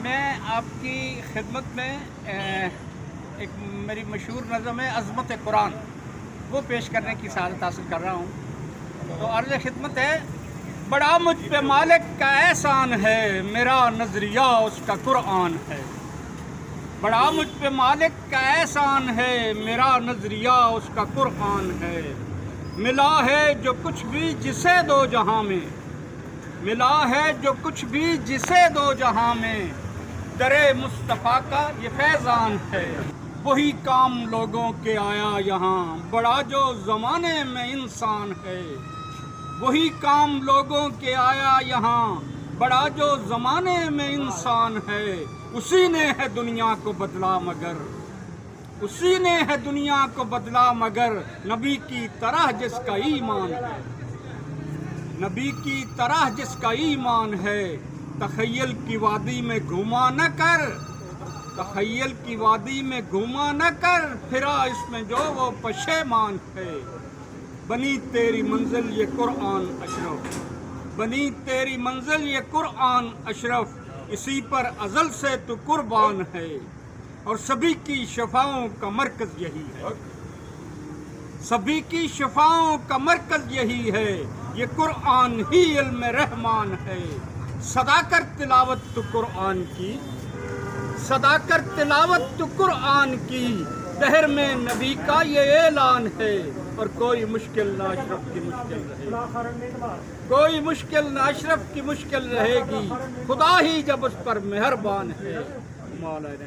میں آپ کی خدمت میں ایک میری مشہور نظم ہے عظمت قرآن، وہ پیش کرنے کی سعادت حاصل کر رہا ہوں۔ تو عرض خدمت ہے، بڑا مجھ پہ مالک کا احسان ہے، میرا نظریہ اس کا قرآن ہے۔ بڑا مجھ پہ مالک کا احسان ہے، میرا نظریہ اس کا قرآن ہے۔ ملا ہے جو کچھ بھی جسے دو جہاں میں، ملا ہے جو کچھ بھی جسے دو جہاں میں، درے مصطفیٰ کا یہ فیضان ہے۔ وہی کام لوگوں کے آیا یہاں، بڑا جو زمانے میں انسان ہے۔ وہی کام لوگوں کے آیا یہاں، بڑا جو زمانے میں انسان ہے۔ اسی نے ہے دنیا کو بدلا مگر، اسی نے ہے دنیا کو بدلا مگر، نبی کی طرح جس کا ایمان ہے، نبی کی طرح جس کا ایمان ہے۔ تخیل کی وادی میں گھوما نہ کر، تخیل کی وادی میں گھوما نہ کر، پھرا اس میں جو وہ پشیمان ہے۔ بنی تیری منزل یہ قرآن اشرف، بنی تیری منزل یہ قرآن اشرف، اسی پر ازل سے تو قربان ہے، اور سبھی کی شفاؤں کا مرکز یہی ہے، سبھی کی شفاؤں کا مرکز یہی ہے۔ یہ قرآن ہی علم رحمان ہے، صدا کر تلاوت تو قرآن کی، صدا کر تلاوت تو قرآن کی، دہر میں نبی کا یہ اعلان ہے۔ اور کوئی مشکل نہ اشرف کی مشکل رہے گی، کوئی مشکل نہ اشرف کی مشکل رہے گی، خدا ہی جب اس پر مہربان ہے۔ مولانا